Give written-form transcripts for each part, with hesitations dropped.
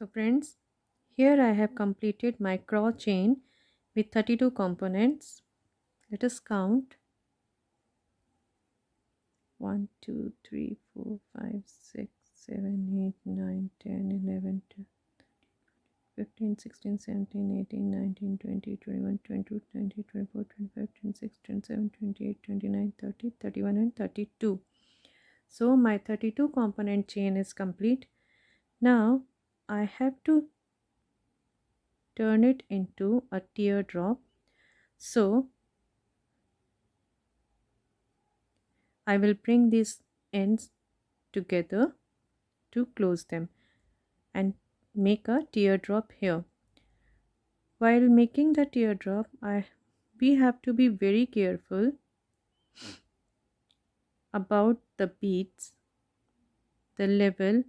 So friends, here I have completed my cross chain with 32 components. Let us count 1, 2, 3, 4, 5, 6, 7, 8, 9, 10, 11, 12, 15, 16, 17, 18, 19, 20, 21, 22, 23, 24, 25, 26, 27, 28, 29, 30, 31 and 32. So my 32 component chain is complete. Now I have to turn it into a teardrop. So I will bring these ends together to close them and make a teardrop here. While making the teardrop, we have to be very careful about the beads, the level,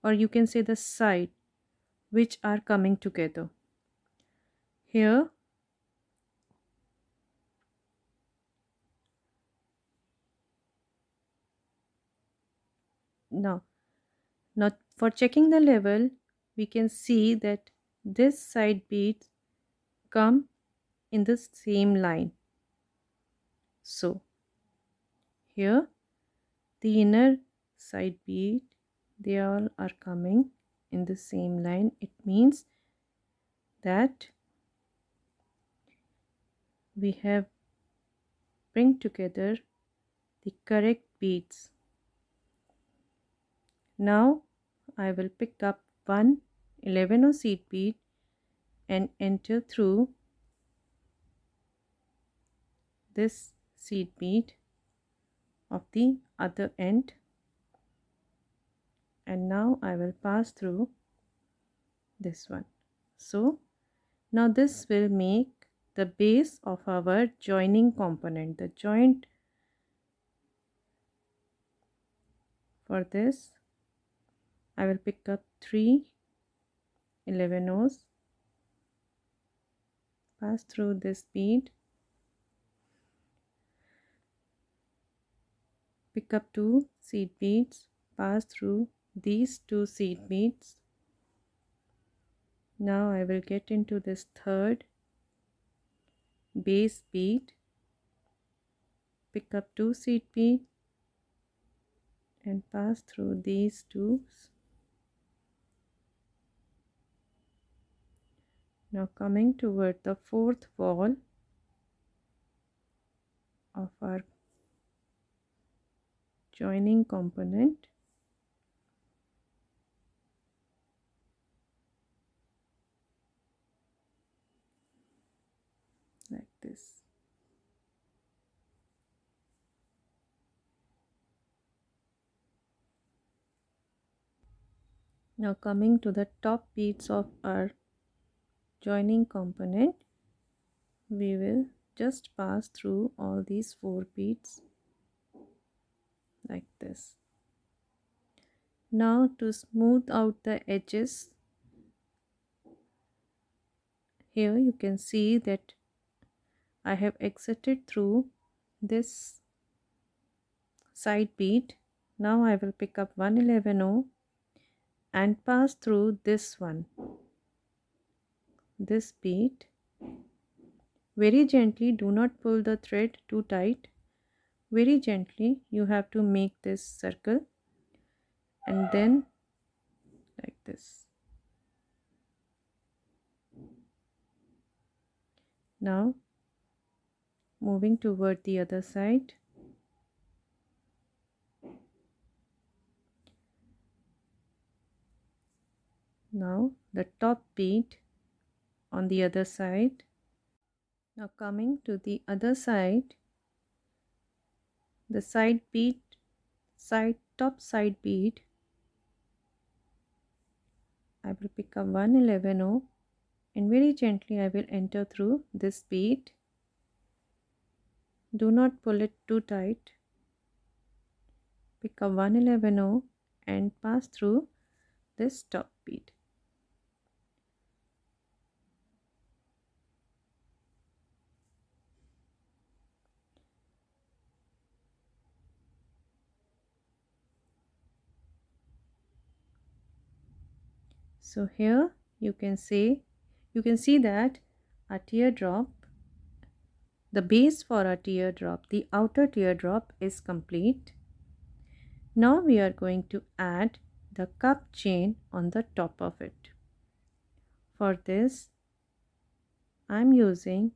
or you can say the side, which are coming together. Here, now, not for checking the level, we can see that this side beads come in the same line. So here the inner side bead, they all are coming in the same line. It means that we have bring together the correct beads. Now I will pick up one 11 seed bead and enter through this seed bead of the other end, and now I will pass through this one. So now this will make the base of our joining component. The joint for this, I will pick up 3 11 O's, pass through this bead, pick up 2 seed beads, pass through these 2 seed beads. Now I will get into this third base bead, pick up 2 seed beads and pass through these 2. Now coming toward the fourth wall of our joining component, like this. Now coming to the top beads of our joining component, we will just pass through all these 4 beads like this. Now to smooth out the edges, here you can see that I have exited through this side bead. Now I will pick up 111 and pass through this bead very gently. Do not pull the thread too tight. Very gently you have to make this circle, and then like this. Now moving toward the other side, now the top bead on the other side. Now coming to the other side, the top side bead, I will pick up 111 and very gently I will enter through this bead. Do not pull it too tight. Pick up 111 and pass through this top bead. So here you can see that a teardrop, the base for a teardrop, the outer teardrop is complete. Now we are going to add the cup chain on the top of it. For this I am using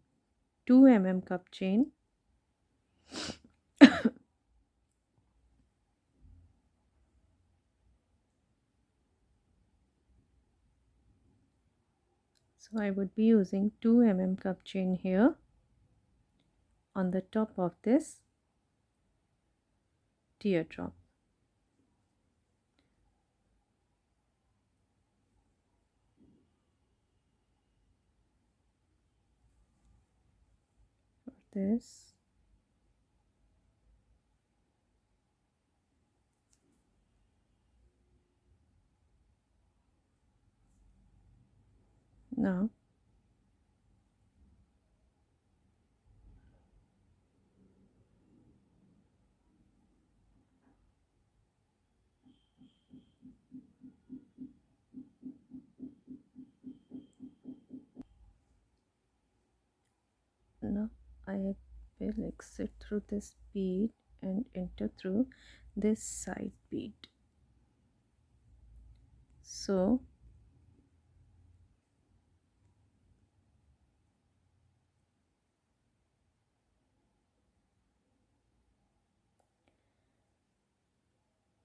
2 mm cup chain. So I would be using 2 mm cup chain here on the top of this teardrop. For this, now I will exit through this bead and enter through this side bead. So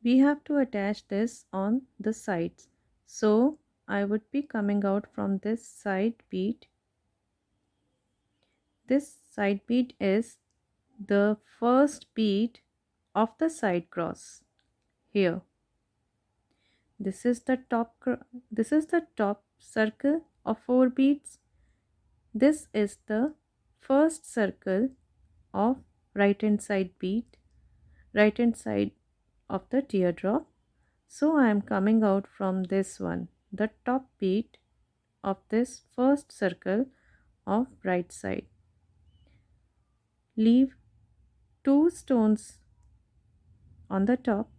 we have to attach this on the sides. So I would be coming out from this side bead. This side bead is the first bead of the side cross here. This is the top circle of 4 beads. This is the first circle of right hand side bead, right hand side of the teardrop. So I am coming out from this one, the top bead of this first circle of right side. Leave 2 stones on the top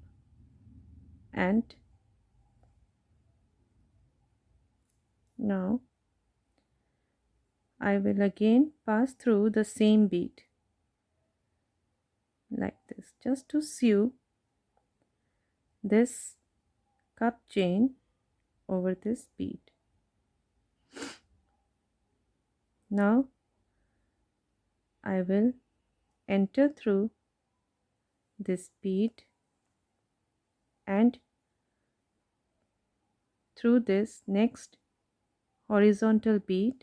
and now I will again pass through the same bead like this, just to sew this cup chain over this bead. Now I will enter through this bead and through this next horizontal bead.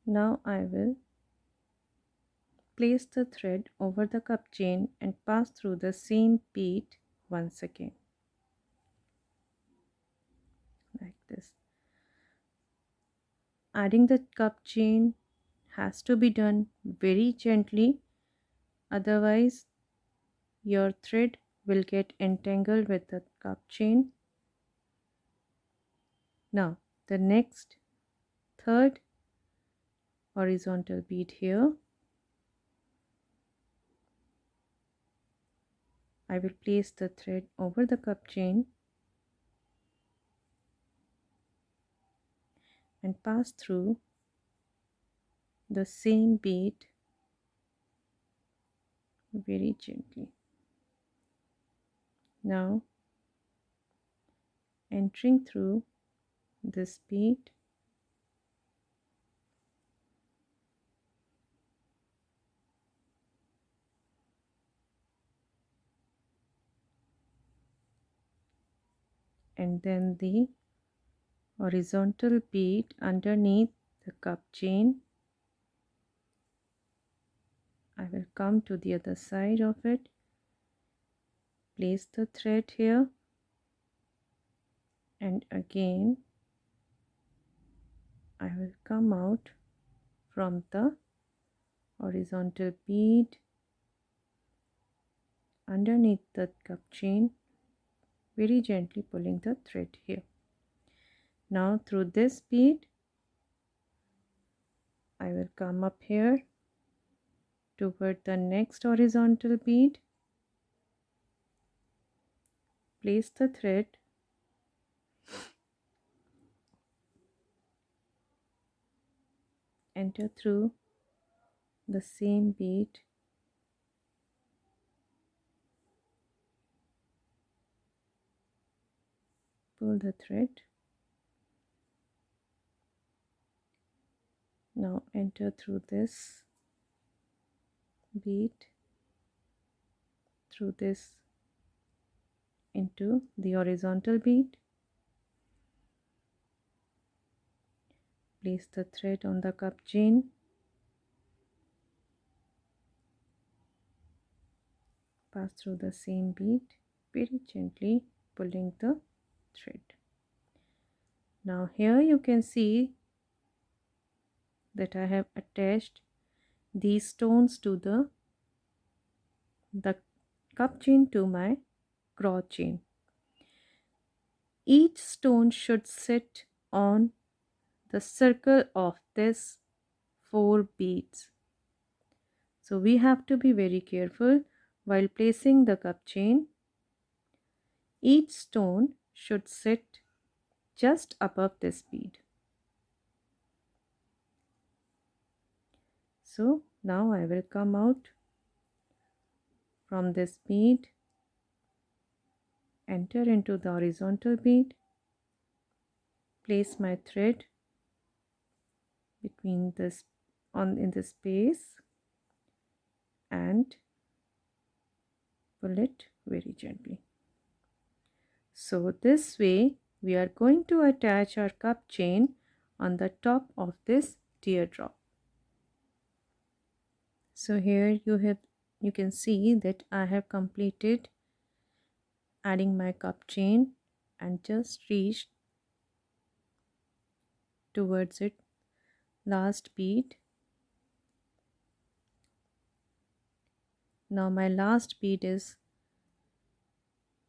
Now I will place the thread over the cup chain and pass through the same bead once again like this. Adding the cup chain has to be done very gently, otherwise your thread will get entangled with the cup chain. Now the next third horizontal bead here, I will place the thread over the cup chain and pass through the same bead very gently. Now entering through this bead, and then the horizontal bead underneath the cup chain. I will come to the other side of it, place the thread here, and again I will come out from the horizontal bead underneath the cup chain, very gently pulling the thread here. Now through this bead I will come up here toward the next horizontal bead, place the thread, enter through the same bead, pull the thread. Now enter through this bead, through this into the horizontal bead, place the thread on the cup chain, pass through the same bead, very gently pulling the thread. Now here you can see that I have attached these stones to the cup chain to my crotch chain. Each stone should sit on the circle of this 4 beads. So we have to be very careful while placing the cup chain. Each stone should sit just above this bead. So now I will come out from this bead, enter into the horizontal bead, place my thread between this in the space and pull it very gently. So this way we are going to attach our cup chain on the top of this teardrop. So here you can see that I have completed adding my cup chain and just reached towards it last bead. Now my last bead is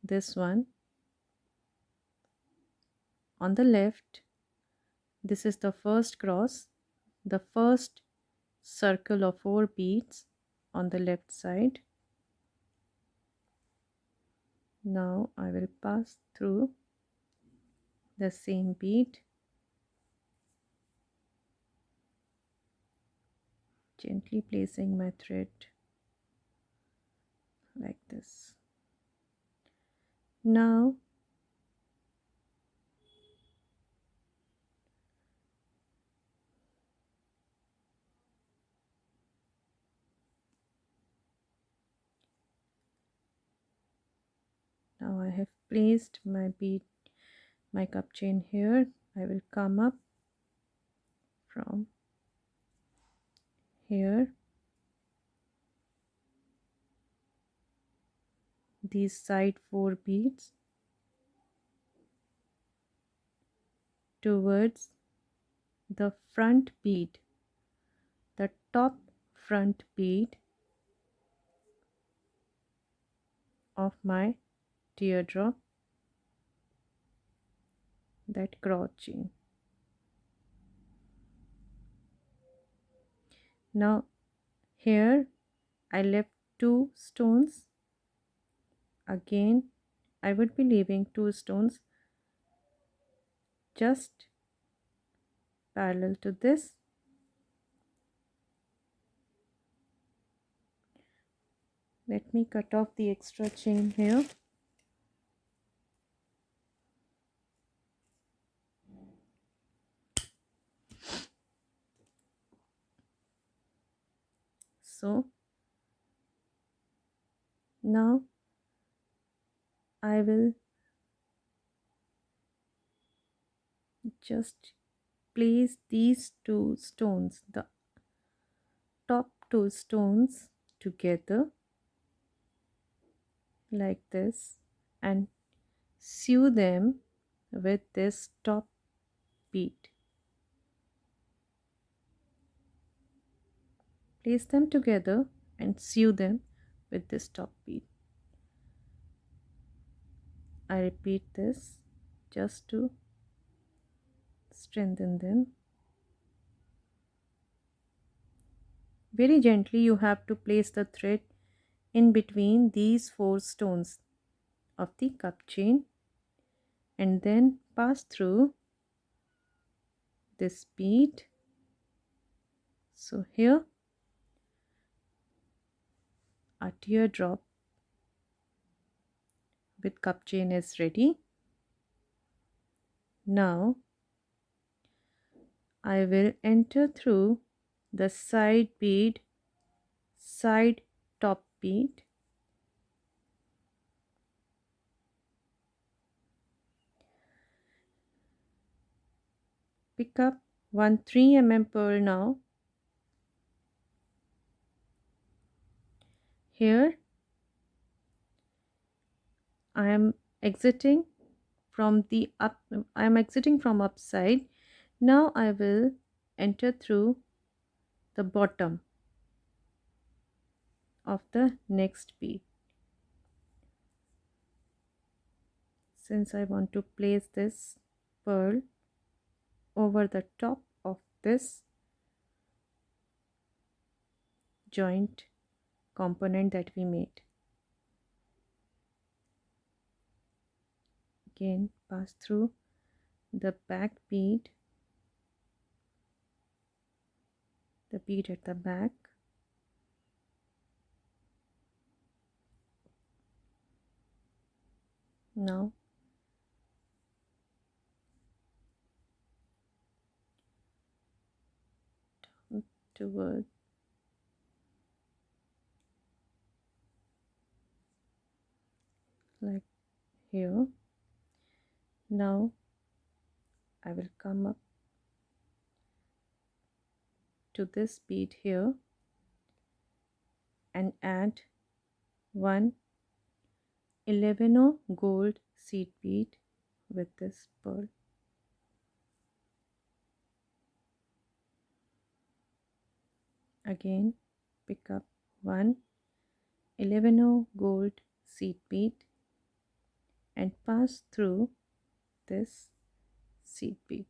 this one on the left. This is the first cross, the first circle of 4 beads on the left side. Now I will pass through the same bead, gently placing my thread like this. Now I have placed my cup chain here. I will come up from here, these side 4 beads towards the front bead, the top front bead of my teardrop, that crotch chain. Now here I left 2 stones. Again I would be leaving 2 stones just parallel to this. Let me cut off the extra chain here. So now I will just place these 2 stones, the top 2 stones together like this, and sew them with this top bead. place them together and sew them with this top bead. I repeat this just to strengthen them. Very gently you have to place the thread in between these 4 stones of the cup chain and then pass through this bead. So here a teardrop with cup chain is ready. Now I will enter through the side bead, side top bead, pick up one 3 mm pearl now. Here I am exiting from upside. Now I will enter through the bottom of the next bead. Since I want to place this pearl over the top of this joint component that we made. Again pass through the back bead, the bead at the back, now toward like here. Now I will come up to this bead here and add one 11 gold seed bead with this pearl. Again pick up one 11 gold seed bead and pass through this seed bead.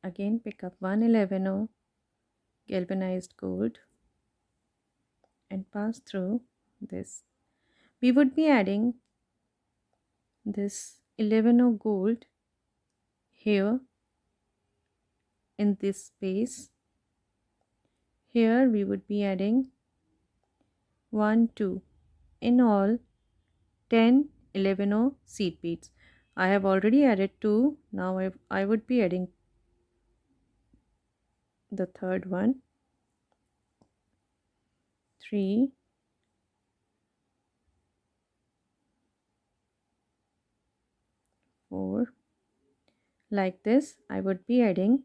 Again pick up 111 galvanized gold and pass through this. We would be adding this 11 gold here in this space. Here we would be adding 1 2 in all 10 11 seed beads. I have already added 2. Now I would be adding the third one, 3, 4. Like this I would be adding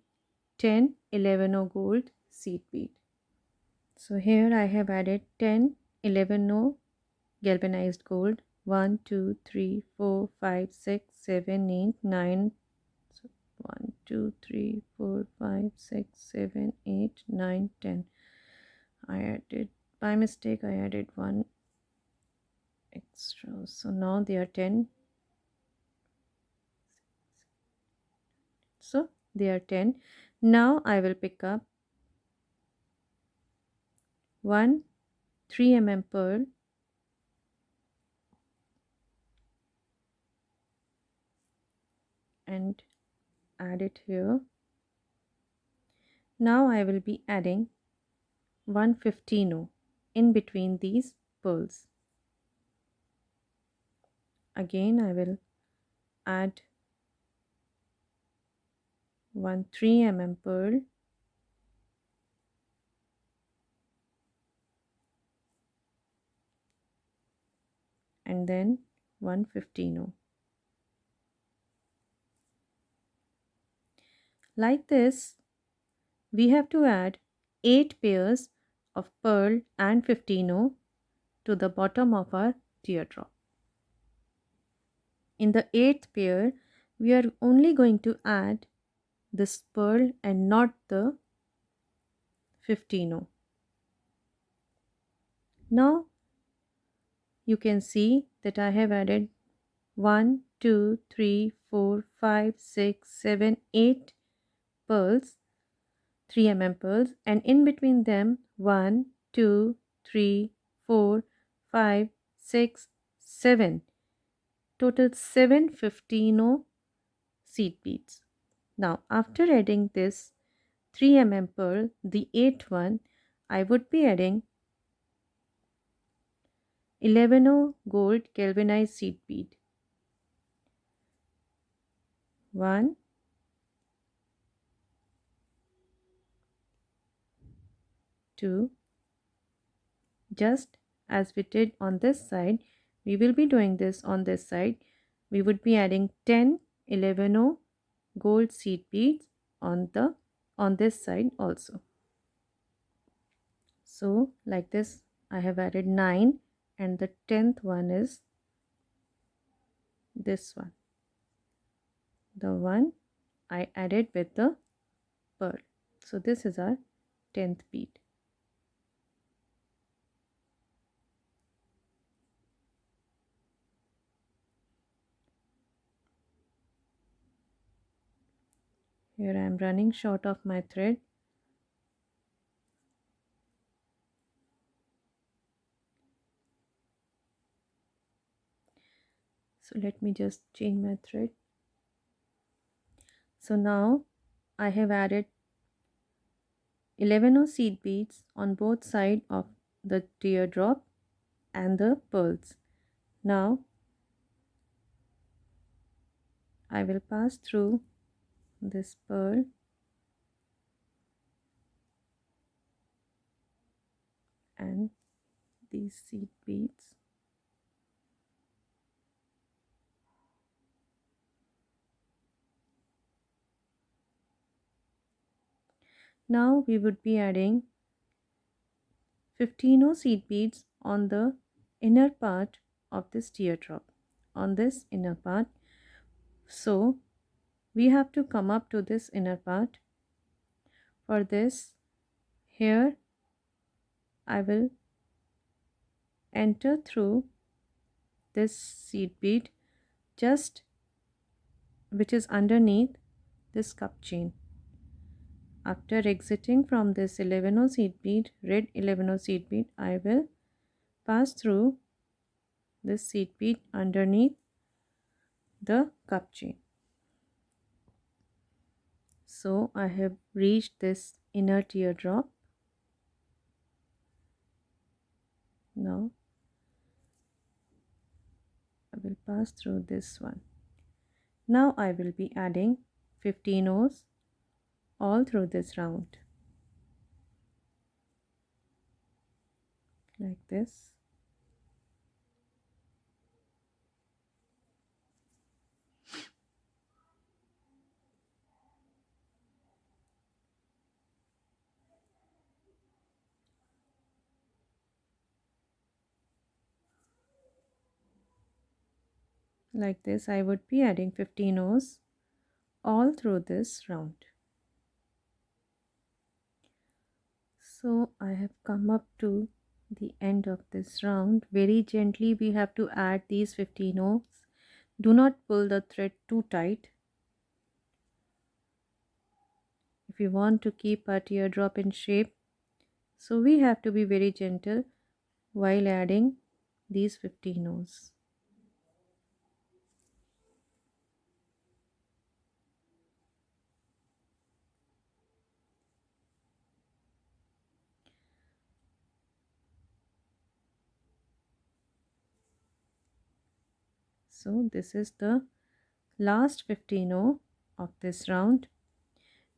10 11 gold seed bead. So here I have added 10 11 galvanized gold. 1 2 3 4 5 6 7 8 9. So 1 2 3 4 5 6 7 8 9 10. I added by mistake, I added one extra, so now they are 10. So they are 10. Now I will pick up one 3 mm pearl and add it here. Now I will be adding 115 in between these pearls. Again I will add one 3 mm pearl and then 115. Like this we have to add 8 pairs of pearl and 15 to the bottom of our teardrop. In the eighth pair, we are only going to add this pearl and not the 15O. Now you can see that I have added 1, 2, 3, 4, 5, 6, 7, 8 pearls, 3 pearls, and in between them 1, 2, 3, 4, 5, 6, 7. Total 7 15O seed beads. Now after adding this 3 pearl, the 8th one, I would be adding 11O gold galvanized seed bead. 1, 2, just as we did on this side, we will be doing this on this side. We would be adding 10 11O gold seed beads on this side also. So like this I have added 9, and the 10th one is this one, the one I added with the pearl. So this is our 10th bead. Here I am running short of my thread. So let me just change my thread. So now I have added 11 seed beads on both sides of the teardrop and the pearls. Now I will pass through this pearl and these seed beads. Now we would be adding 15 seed beads on the inner part of this teardrop, on this inner part. So we have to come up to this inner part. For this, here I will enter through this seed bead just which is underneath this cup chain. After exiting from this 11O seed bead, red 11O seed bead, I will pass through this seed bead underneath the cup chain. So I have reached this inner teardrop. Now I will pass through this one. Now I will be adding 15 O's all through this round, like this. Like this, I would be adding 15 O's all through this round. So I have come up to the end of this round. Very gently we have to add these 15 O's. Do not pull the thread too tight. If you want to keep our teardrop in shape, so we have to be very gentle while adding these 15 O's. So this is the last 15 O of this round.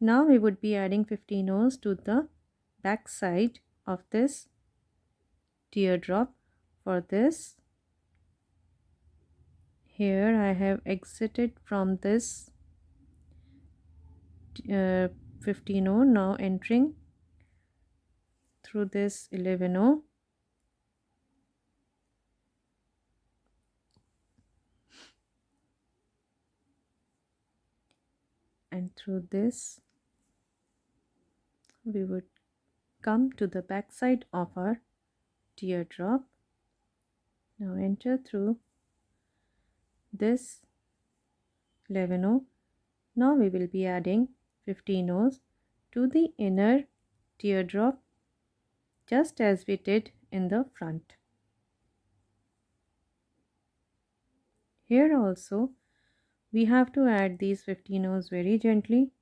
Now we would be adding 15 O's to the back side of this teardrop. For this, here I have exited from this 15 O, now entering through this 11 O. and through this we would come to the back side of our teardrop. Now enter through this 11 O. Now we will be adding 15 O's to the inner teardrop just as we did in the front. Here also we have to add these 15 O's very gently.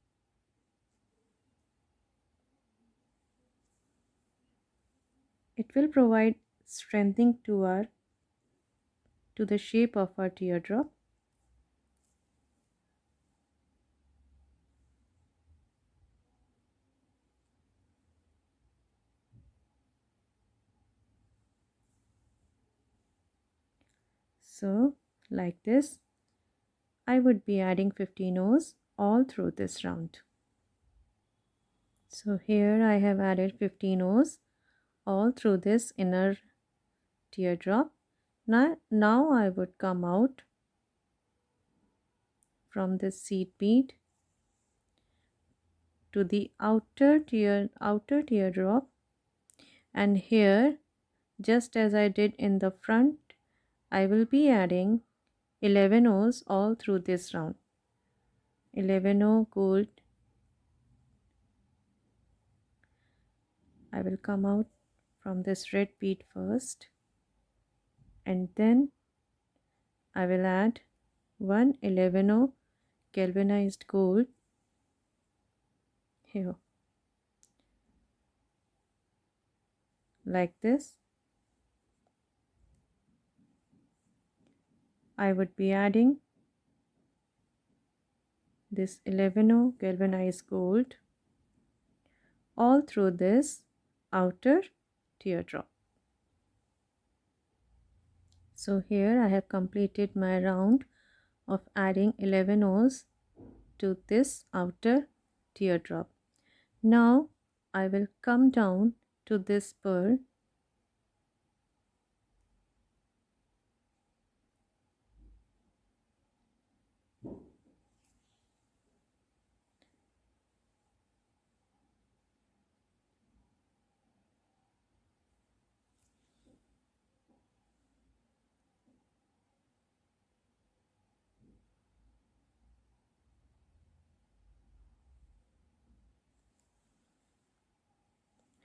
It will provide strengthening to the shape of our teardrop. So like this, I would be adding 15 O's all through this round. So here I have added 15 O's all through this inner teardrop. Now I would come out from this seed bead to the outer teardrop, and here, just as I did in the front, I will be adding 11 O's all through this round. 11 O gold. I will come out from this red bead first, and then I will add one 11 O galvanized gold here, like this. I would be adding this 11 O galvanized gold all through this outer teardrop. So here I have completed my round of adding 11 O's to this outer teardrop. Now I will come down to this pearl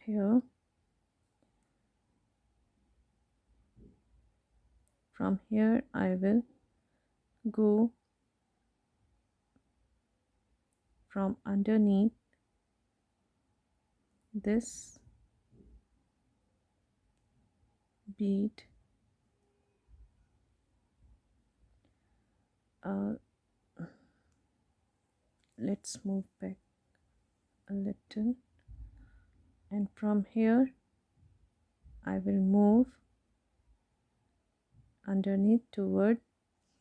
here. From here I will go from underneath this bead let's move back a little, and from here I will move underneath toward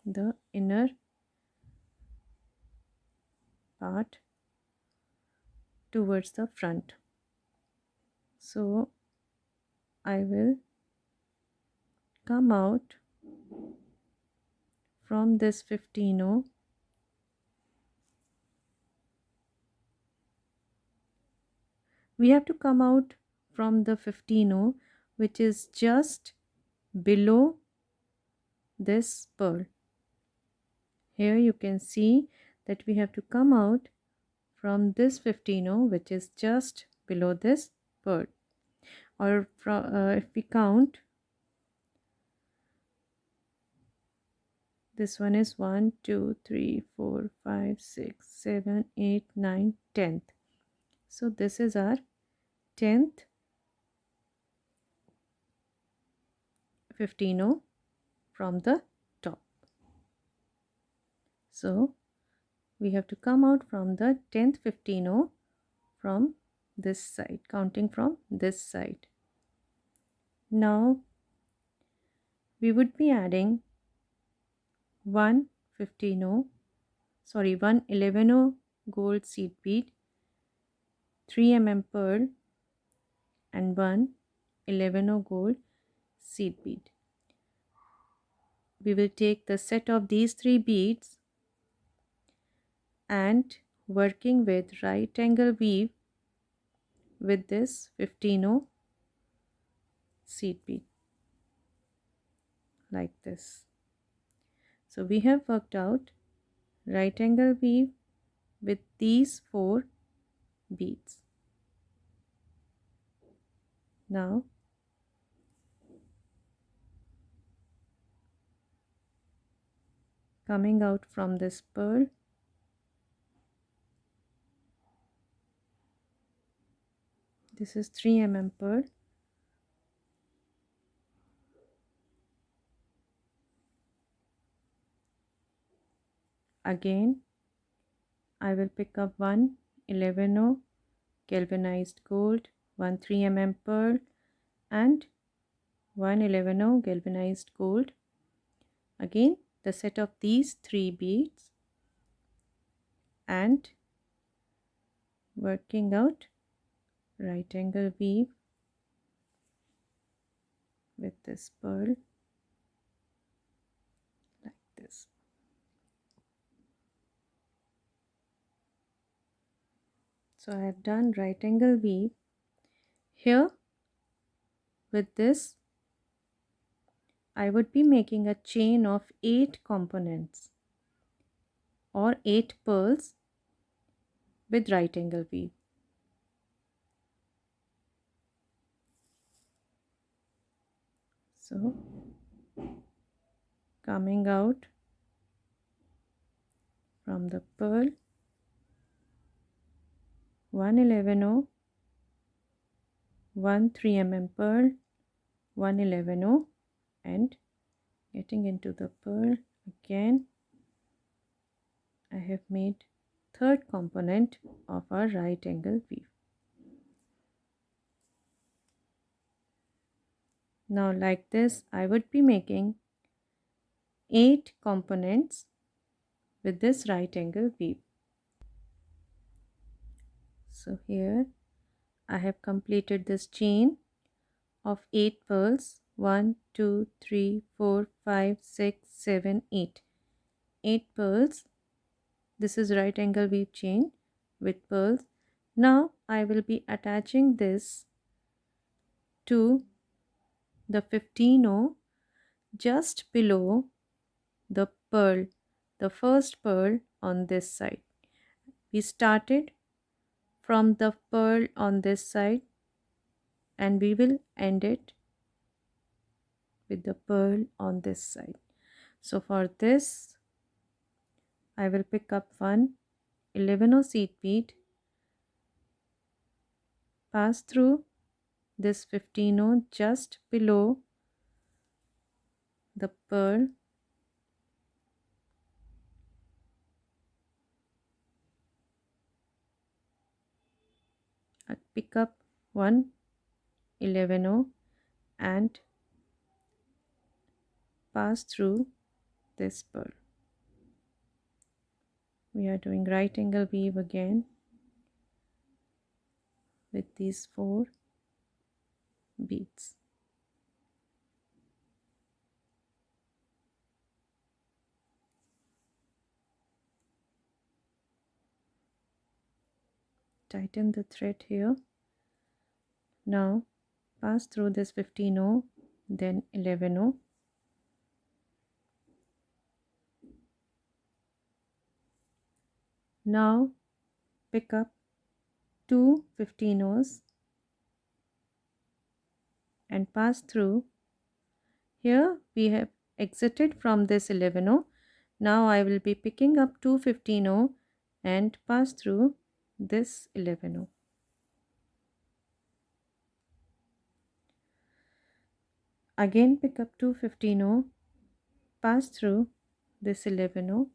the inner part towards the front. So I will come out from this 15 O. We have to come out from the 15 O, which is just below this pearl. Here you can see that we have to come out from this 15 O, which is just below this pearl. Or if we count, this one is 1 2 3 4 5 6 7 8 9 10th. So this is our 10th 15 O from the top. So we have to come out from the 10th 15 O from this side, counting from this side. Now we would be adding one 11 O gold seed bead, 3 mm pearl, and one 11 O gold seed bead. We will take the set of these 3 beads and working with right angle weave with this 15-0 seed bead like this. So we have worked out right angle weave with these 4 beads. Now coming out from this pearl, this is 3 mm pearl, again I will pick up one 11-0 galvanized gold, one 3 mm pearl and one 11-0 galvanized gold. Again the set of these 3 beads and working out right angle weave with this pearl like this. So I have done right angle weave here. With this I would be making a chain of 8 components or 8 pearls with right angle weave. So coming out from the pearl, one 11-0, one 3 mm pearl, one 11-0 and getting into the pearl again I have made third component of our right angle weave. Now like this I would be making 8 components with this right angle weave. So here I have completed this chain of 8 pearls. 1 2 3 4 5 6 7 8. 8 pearls. This is right angle weave chain with pearls. Now I will be attaching this to the 15-0 just below the pearl, the first pearl on this side. We started from the pearl on this side and we will end it with the pearl on this side. So for this I will pick up one 11-0 seed bead, pass through this 15-0 just below the pearl, I pick up one 11-0 and pass through this pearl. We are doing right angle weave again with these 4 beads. Tighten the thread here. Now pass through this 15-0, then 11-0. Now pick up 2 15-0s and pass through. Here we have exited from this 11-0. Now I will be picking up 2 15-0 and pass through this 11-0. Again pick up 2 15-0, pass through this 11-0.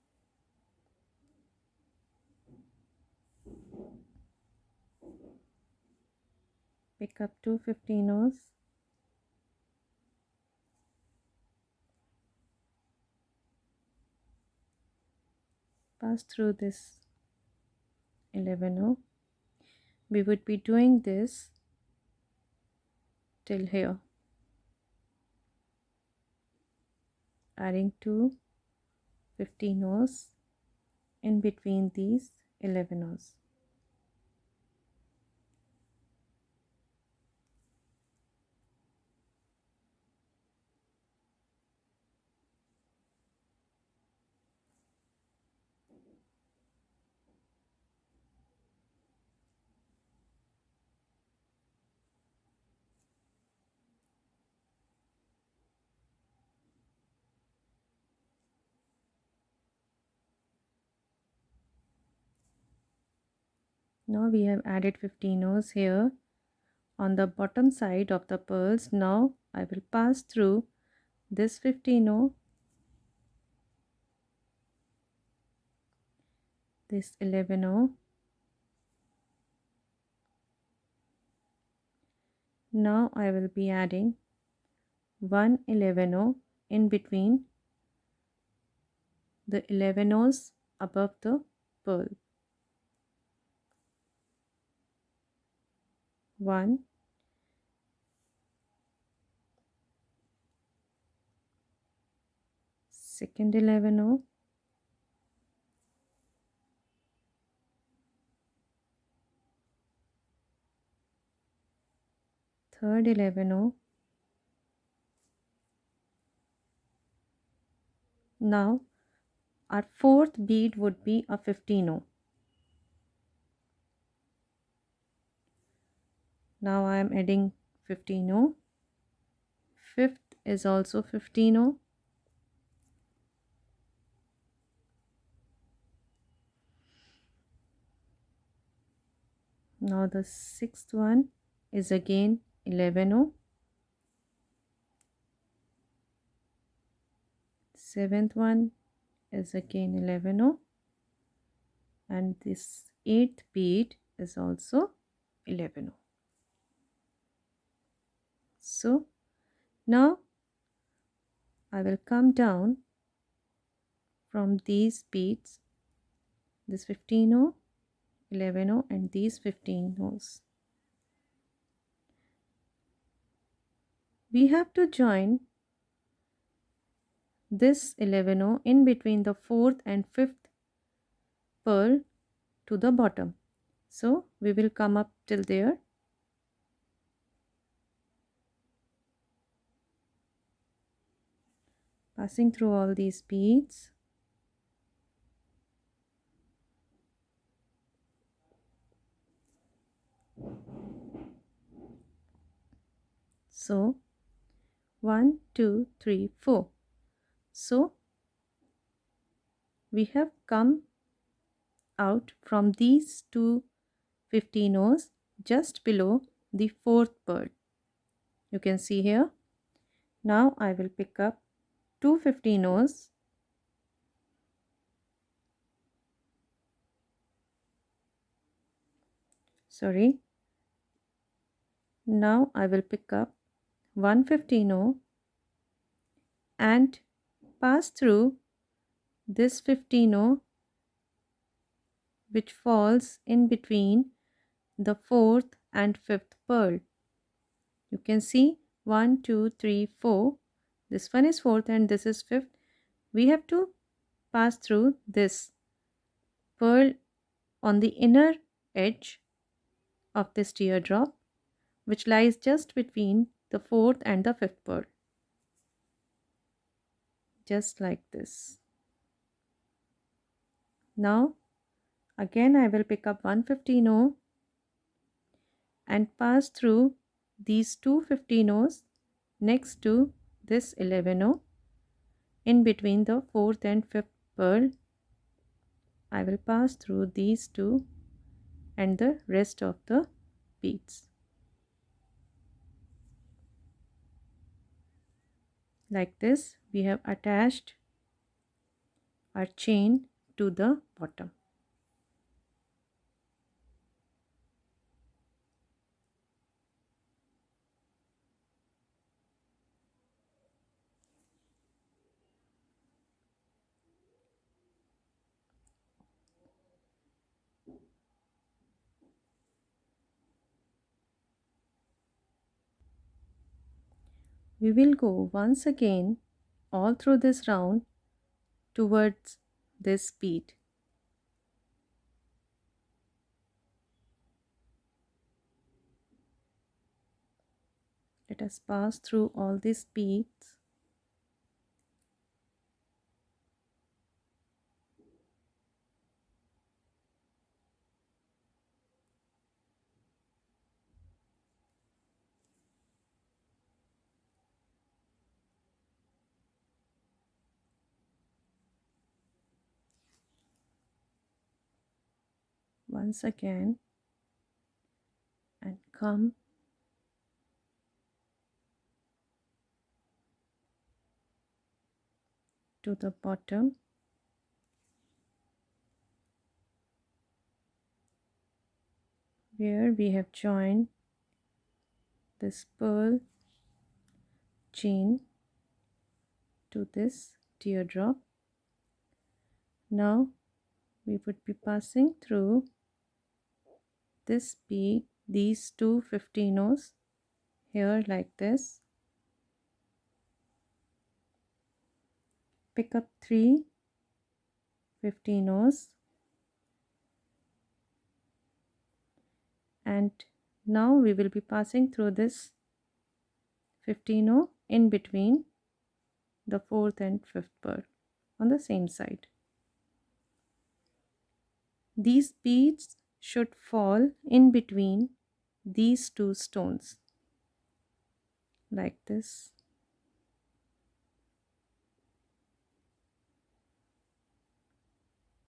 Pick up 2 15-0s, pass through this 11-0. We would be doing this till here, adding 2 15-0s in between these 11 rows. Now we have added 15 rows here on the bottom side of the pearls. Now I will pass through this 15 row, this 11 row. Now I will be adding 1 11 row in between the 11 rows above the pearl. 1, second 11 row, third 11 row. Now our fourth bead would be a 15 row. Now I am adding 15 row. Fifth is also 15 row. Now the sixth one is again 11 row. Seventh one is again 11 row, and this eighth bead is also 11 row. So now I will come down from these beads, this 15 row, 11 row, and these 15 rows. We have to join this 11 row in between the fourth and fifth pearl to the bottom. So we will come up till there. Passing through all these beads. So 1, 2, 3, 4. So we have come out from these two 15 rows just below the fourth pearl. You can see here. Now I will pick up two 15 rows. Sorry. Now I will pick up 115 row and pass through this 15 row which falls in between the fourth and fifth pearl. You can see 1, 2, 3, 4. This one is fourth and this is fifth. We have to pass through this pearl on the inner edge of this teardrop, which lies just between the fourth and the fifth pearl. Just like this. Now again I will pick up 115 row and pass through these two 15 rows next to this 11 row in between the fourth and fifth pearl. I will pass through these two and the rest of the beads. Like this, we have attached our chain to the bottom. We will go once again all through this round towards this bead. Let us pass through all these beads. Once again, and come to the bottom, where we have joined this pearl chain to this teardrop. Now we would be passing through this bead, these two 15-ohs here like this. Pick up 3 15-ohs, and now we will be passing through this 15-oh in between the 4th and 5th pearl on the same side. These beads should fall in between these two stones like this.